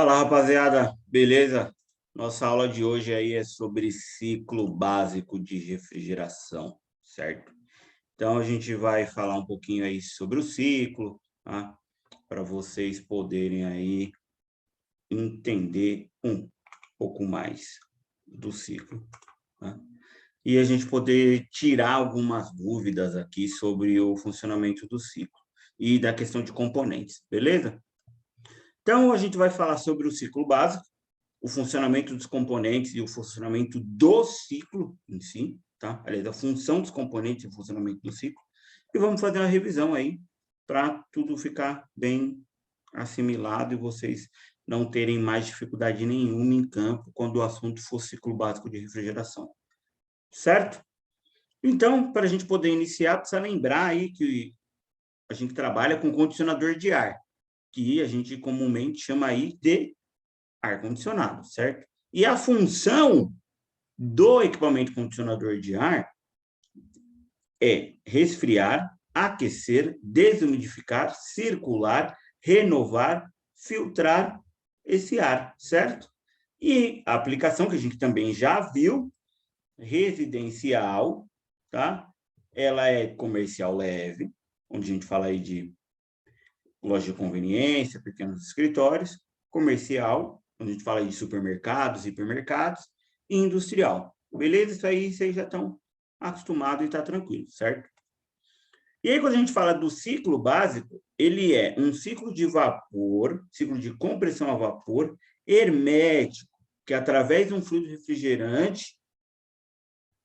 Fala, rapaziada, beleza? Nossa aula de hoje aí é sobre ciclo básico de refrigeração, certo? Então, a gente vai falar um pouquinho aí sobre o ciclo, tá? Para vocês poderem aí entender um pouco mais do ciclo, tá? E a gente poder tirar algumas dúvidas aqui sobre o funcionamento do ciclo e da questão de componentes, beleza? Então, a gente vai falar sobre o ciclo básico, o funcionamento dos componentes e o funcionamento do ciclo em si, tá? Aliás, a função dos componentes e o funcionamento do ciclo. E vamos fazer uma revisão aí para tudo ficar bem assimilado e vocês não terem mais dificuldade nenhuma em campo quando o assunto for ciclo básico de refrigeração. Certo? Então, para a gente poder iniciar, precisa lembrar aí que a gente trabalha com condicionador de ar, que a gente comumente chama aí de ar-condicionado, certo? E a função do equipamento condicionador de ar é resfriar, aquecer, desumidificar, circular, renovar, filtrar esse ar, certo? E a aplicação que a gente também já viu, residencial, tá? Ela é comercial leve, onde a gente fala aí de loja de conveniência, pequenos escritórios, comercial, onde a gente fala de supermercados, hipermercados, e industrial. Beleza? Isso aí vocês já estão acostumados e está tranquilo, certo? E aí, quando a gente fala do ciclo básico, ele é um ciclo de vapor, ciclo de compressão a vapor, hermético, que através de um fluido refrigerante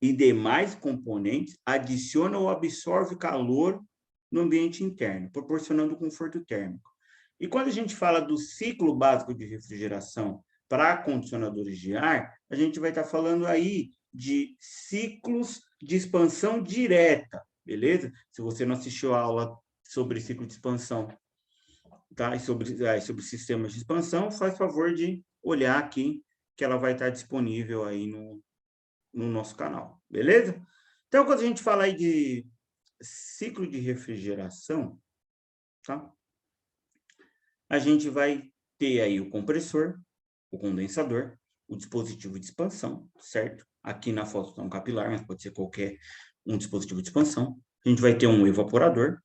e demais componentes, adiciona ou absorve calor no ambiente interno, proporcionando conforto térmico. E quando a gente fala do ciclo básico de refrigeração para condicionadores de ar, a gente vai estar falando aí de ciclos de expansão direta, beleza? Se você não assistiu a aula sobre ciclo de expansão, tá? E sobre sistemas de expansão, faz favor de olhar aqui, que ela vai estar disponível aí no nosso canal, beleza? Então, quando a gente fala aí de ciclo de refrigeração, tá? A gente vai ter aí o compressor, o condensador, o dispositivo de expansão, certo? Aqui na foto está um capilar, mas pode ser qualquer um dispositivo de expansão. A gente vai ter um evaporador,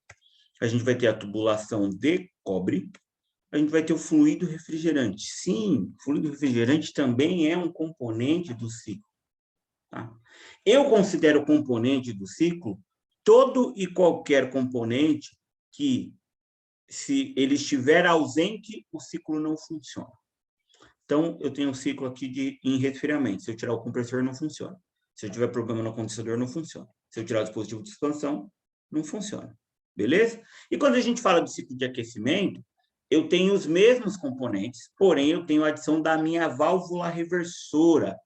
a gente vai ter a tubulação de cobre, a gente vai ter o fluido refrigerante. Sim, fluido refrigerante também é um componente do ciclo. Tá? Eu considero componente do ciclo todo e qualquer componente que, se ele estiver ausente, o ciclo não funciona. Então, eu tenho um ciclo aqui em resfriamento. Se eu tirar o compressor, não funciona. Se eu tiver problema no condensador, não funciona. Se eu tirar o dispositivo de expansão, não funciona. Beleza? E quando a gente fala do ciclo de aquecimento, eu tenho os mesmos componentes, porém eu tenho a adição da minha válvula reversora.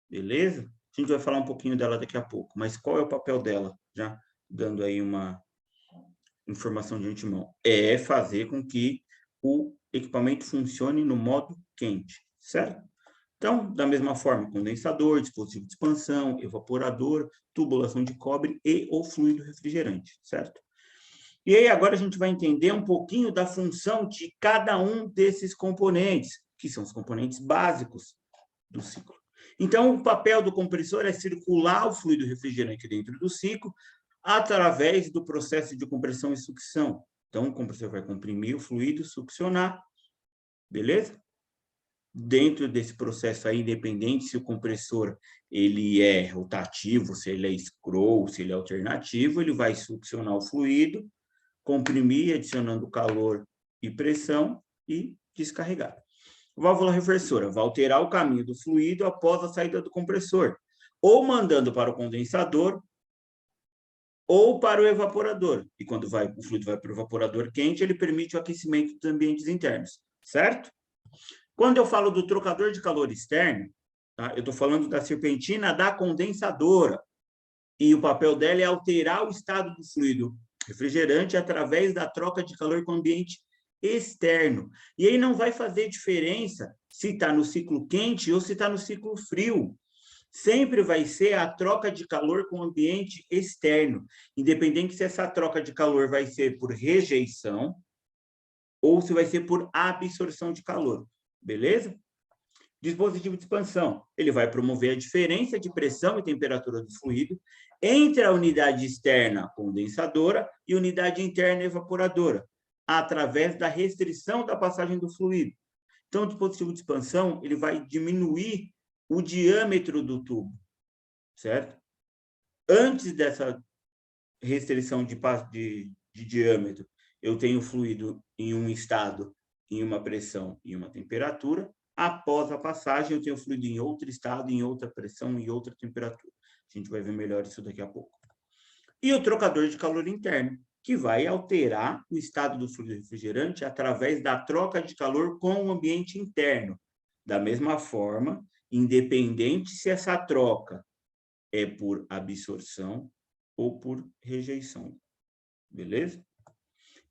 Beleza? A gente vai falar um pouquinho dela daqui a pouco, mas qual é o papel dela? Já dando aí uma informação de antemão. É fazer com que o equipamento funcione no modo quente, certo? Então, da mesma forma, condensador, dispositivo de expansão, evaporador, tubulação de cobre e o fluido refrigerante, certo? E aí agora a gente vai entender um pouquinho da função de cada um desses componentes, que são os componentes básicos do ciclo. Então, o papel do compressor é circular o fluido refrigerante dentro do ciclo através do processo de compressão e sucção. Então, o compressor vai comprimir o fluido, succionar, beleza? Dentro desse processo aí, independente se o compressor ele é rotativo, se ele é scroll, se ele é alternativo, ele vai succionar o fluido, comprimir, adicionando calor e pressão e descarregar. Válvula reversora vai alterar o caminho do fluido após a saída do compressor, ou mandando para o condensador, ou para o evaporador. E quando o fluido vai para o evaporador quente, ele permite o aquecimento dos ambientes internos, certo? Quando eu falo do trocador de calor externo, tá? Eu estou falando da serpentina da condensadora. E o papel dela é alterar o estado do fluido refrigerante através da troca de calor com o ambiente externo. E aí não vai fazer diferença se está no ciclo quente ou se está no ciclo frio. Sempre vai ser a troca de calor com o ambiente externo, independente se essa troca de calor vai ser por rejeição ou se vai ser por absorção de calor. beleza? Dispositivo de expansão, ele vai promover a diferença de pressão e temperatura do fluido entre a unidade externa condensadora e a unidade interna evaporadora, através da restrição da passagem do fluido. Então, o dispositivo de expansão, ele vai diminuir o diâmetro do tubo, certo? Antes dessa restrição de diâmetro, eu tenho fluido em um estado, em uma pressão e uma temperatura. Após a passagem, eu tenho fluido em outro estado, em outra pressão e outra temperatura. A gente vai ver melhor isso daqui a pouco. E o trocador de calor interno, que vai alterar o estado do fluido refrigerante através da troca de calor com o ambiente interno. Da mesma forma, independente se essa troca é por absorção ou por rejeição. Beleza?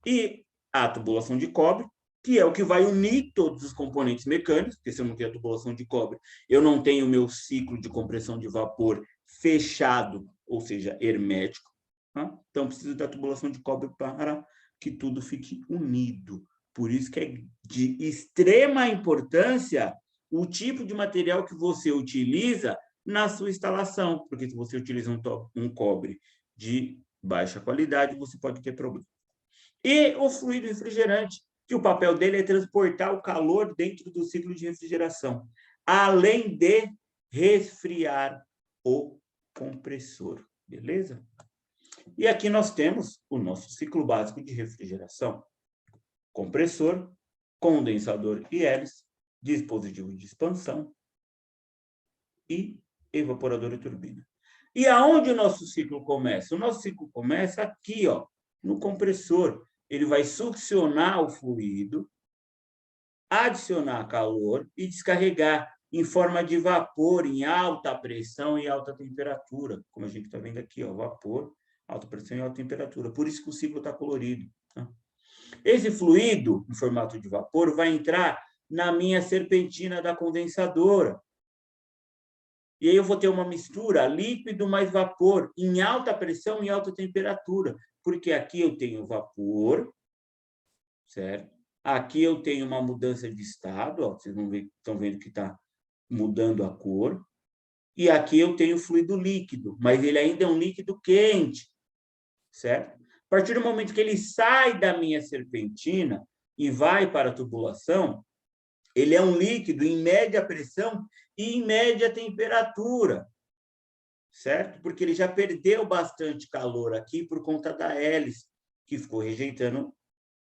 E a tubulação de cobre, que é o que vai unir todos os componentes mecânicos, porque se eu não tenho a tubulação de cobre, eu não tenho o meu ciclo de compressão de vapor fechado, ou seja, hermético. Tá? Então, preciso da tubulação de cobre para que tudo fique unido. Por isso que é de extrema importância o tipo de material que você utiliza na sua instalação, porque se você utiliza um cobre de baixa qualidade, você pode ter problema. E o fluido refrigerante, que o papel dele é transportar o calor dentro do ciclo de refrigeração, além de resfriar o compressor, beleza? E aqui nós temos o nosso ciclo básico de refrigeração: compressor, condensador e hélice, dispositivo de expansão e evaporador e turbina. E aonde o nosso ciclo começa? O nosso ciclo começa aqui, ó, no compressor. Ele vai succionar o fluido, adicionar calor e descarregar em forma de vapor em alta pressão e alta temperatura, como a gente está vendo aqui, ó, vapor, alta pressão e alta temperatura. Por isso que o ciclo está colorido. Tá? Esse fluido, em formato de vapor, vai entrar na minha serpentina da condensadora. E aí eu vou ter uma mistura líquido mais vapor em alta pressão e alta temperatura, porque aqui eu tenho vapor, certo? Aqui eu tenho uma mudança de estado, ó, vocês estão vendo que está mudando a cor. E aqui eu tenho fluido líquido, mas ele ainda é um líquido quente, certo? A partir do momento que ele sai da minha serpentina e vai para a tubulação, ele é um líquido em média pressão e em média temperatura, certo? Porque ele já perdeu bastante calor aqui por conta da hélice, que ficou rejeitando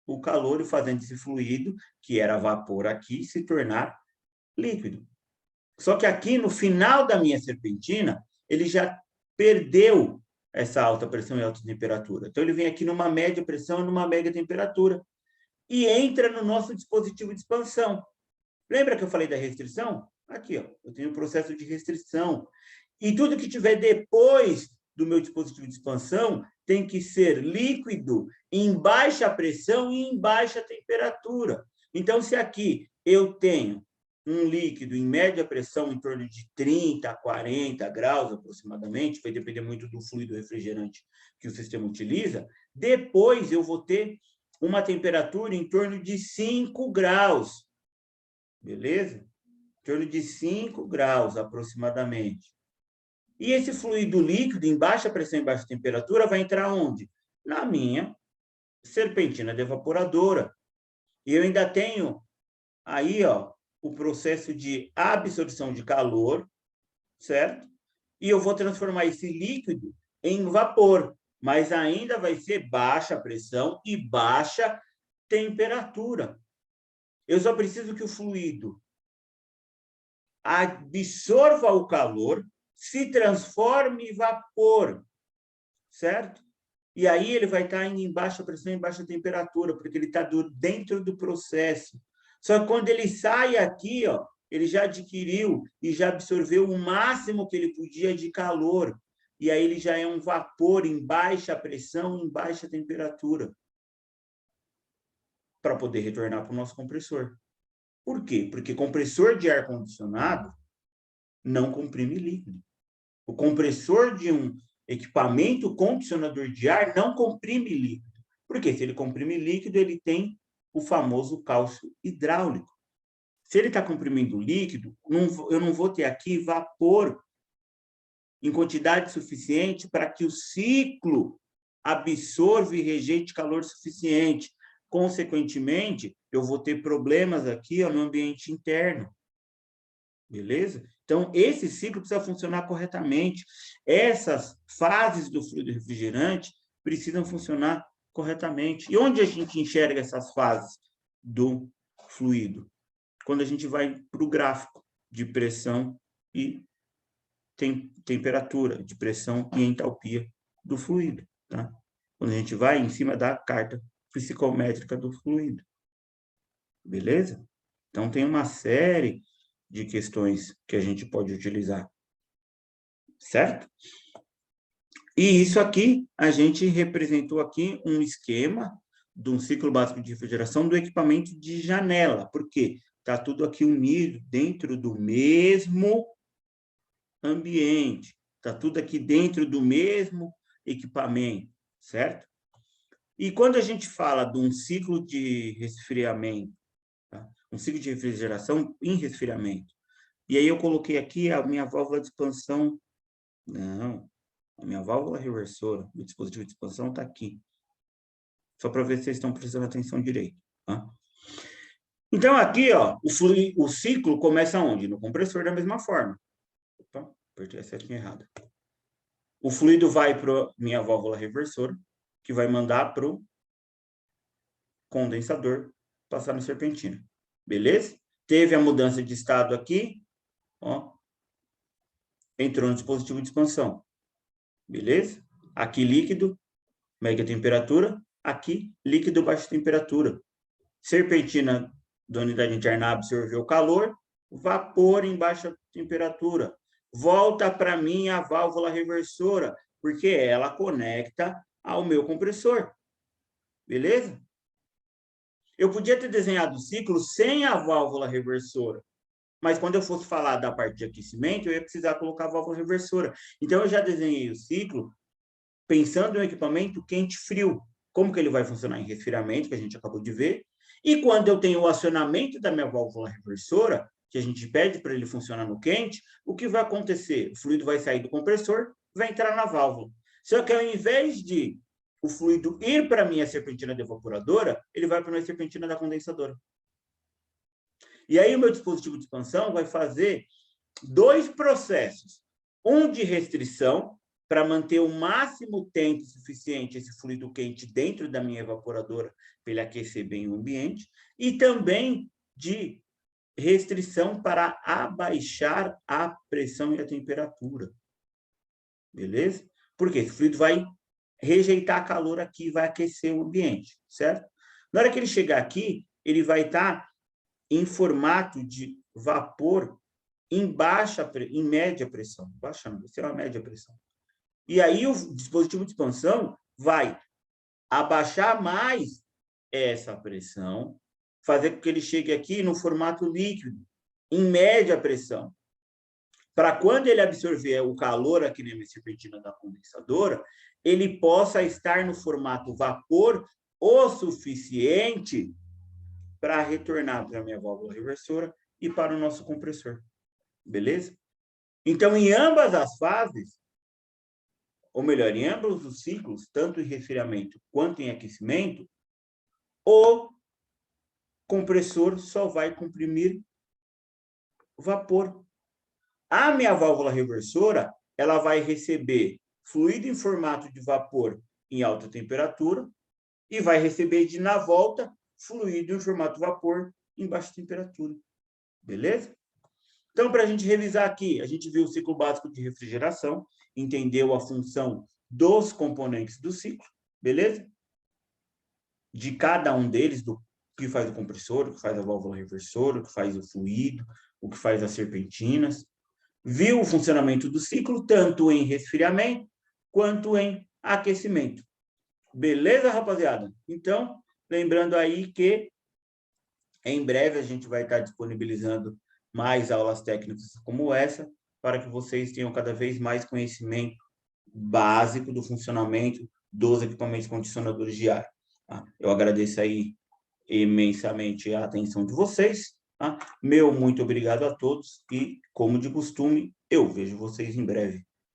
o calor e fazendo esse fluido, que era vapor aqui, se tornar líquido. Só que aqui, no final da minha serpentina, ele já perdeu essa alta pressão e alta temperatura. Então, ele vem aqui numa média pressão e numa média temperatura e entra no nosso dispositivo de expansão. Lembra que eu falei da restrição? Aqui, ó, eu tenho um processo de restrição. E tudo que tiver depois do meu dispositivo de expansão tem que ser líquido em baixa pressão e em baixa temperatura. Então, se aqui eu tenho um líquido em média pressão em torno de 30 a 40 graus aproximadamente, vai depender muito do fluido refrigerante que o sistema utiliza, depois eu vou ter uma temperatura em torno de 5 graus. Beleza? Em torno de 5 graus aproximadamente. E esse fluido líquido em baixa pressão e baixa temperatura vai entrar onde? Na minha serpentina de evaporadora. E eu ainda tenho aí, ó, o processo de absorção de calor, certo? E eu vou transformar esse líquido em vapor, mas ainda vai ser baixa pressão e baixa temperatura. Eu só preciso que o fluido absorva o calor, se transforme em vapor, certo? E aí ele vai estar em baixa pressão e baixa temperatura, porque ele está dentro do processo. Só que quando ele sai aqui, ó, ele já adquiriu e já absorveu o máximo que ele podia de calor. E aí ele já é um vapor em baixa pressão, em baixa temperatura, para poder retornar para o nosso compressor. Por quê? Porque compressor de ar-condicionado não comprime líquido. O compressor de um equipamento condicionador de ar não comprime líquido. Porque se ele comprime líquido, ele tem o famoso cálcio hidráulico, Se ele está comprimindo líquido, eu não vou ter aqui vapor em quantidade suficiente para que o ciclo absorva e rejeite calor suficiente. Consequentemente, eu vou ter problemas aqui no ambiente interno. Beleza? Então, esse ciclo precisa funcionar corretamente. Essas fases do fluido refrigerante precisam funcionar corretamente. E onde a gente enxerga essas fases do fluido? Quando a gente vai para o gráfico de pressão e temperatura, de pressão e entalpia do fluido, tá? Quando a gente vai em cima da carta psicométrica do fluido. Beleza? Então, tem uma série de questões que a gente pode utilizar. Certo? E isso aqui, a gente representou aqui um esquema de um ciclo básico de refrigeração do equipamento de janela. Por quê? Está tudo aqui unido dentro do mesmo ambiente. Está tudo aqui dentro do mesmo equipamento, certo? E quando a gente fala de um ciclo de resfriamento, tá? Um ciclo de refrigeração em resfriamento, e aí eu coloquei aqui a minha válvula de expansão. Não, a minha válvula reversora, o dispositivo de expansão está aqui. Só para ver se vocês estão prestando atenção direito. Tá? Então, aqui, ó, o ciclo começa onde? No compressor, da mesma forma. Opa, apertei a setinha errada. O fluido vai para minha válvula reversora, que vai mandar para o condensador passar na serpentina. Beleza? Teve a mudança de estado aqui, ó, entrou no dispositivo de expansão. Beleza? Aqui líquido, média temperatura, aqui líquido baixa temperatura. Serpentina da unidade interna absorveu calor, vapor em baixa temperatura. Volta para mim a válvula reversora, porque ela conecta ao meu compressor. Beleza? Eu podia ter desenhado o ciclo sem a válvula reversora, mas quando eu fosse falar da parte de aquecimento, eu ia precisar colocar a válvula reversora. Então, eu já desenhei o ciclo pensando em um equipamento quente-frio. Como que ele vai funcionar em resfriamento, que a gente acabou de ver. E quando eu tenho o acionamento da minha válvula reversora, que a gente pede para ele funcionar no quente, o que vai acontecer? O fluido vai sair do compressor, vai entrar na válvula. Só que ao invés de o fluido ir para a minha serpentina da evaporadora, ele vai para a minha serpentina da condensadora. E aí o meu dispositivo de expansão vai fazer dois processos. Um de restrição, para manter o máximo tempo suficiente esse fluido quente dentro da minha evaporadora, para ele aquecer bem o ambiente, e também de restrição para abaixar a pressão e a temperatura. Beleza? Porque esse fluido vai rejeitar calor aqui, vai aquecer o ambiente, certo? Na hora que ele chegar aqui, ele vai estar em formato de vapor em média pressão. Baixa não, vai ser uma média pressão. E aí o dispositivo de expansão vai abaixar mais essa pressão, fazer com que ele chegue aqui no formato líquido, em média pressão. Para quando ele absorver o calor aqui na minha serpentina da condensadora, ele possa estar no formato vapor o suficiente para retornar para a minha válvula reversora e para o nosso compressor. Beleza? Então, em ambas as fases, ou melhor, em ambos os ciclos, tanto em resfriamento quanto em aquecimento, o compressor só vai comprimir vapor. A minha válvula reversora, ela vai receber fluido em formato de vapor em alta temperatura e vai receber na volta fluido em formato de vapor em baixa temperatura. Beleza? Então, para a gente revisar aqui, a gente viu o ciclo básico de refrigeração, entendeu a função dos componentes do ciclo, beleza? De cada um deles, do que faz o compressor, o que faz a válvula reversora, o que faz o fluido, o que faz as serpentinas. Viu o funcionamento do ciclo, tanto em resfriamento quanto em aquecimento. Beleza, rapaziada? Então, lembrando aí que em breve a gente vai estar disponibilizando mais aulas técnicas como essa, para que vocês tenham cada vez mais conhecimento básico do funcionamento dos equipamentos condicionadores de ar. Tá? Eu agradeço aí imensamente a atenção de vocês Tá? Meu muito obrigado a todos e, como de costume, eu vejo vocês em breve.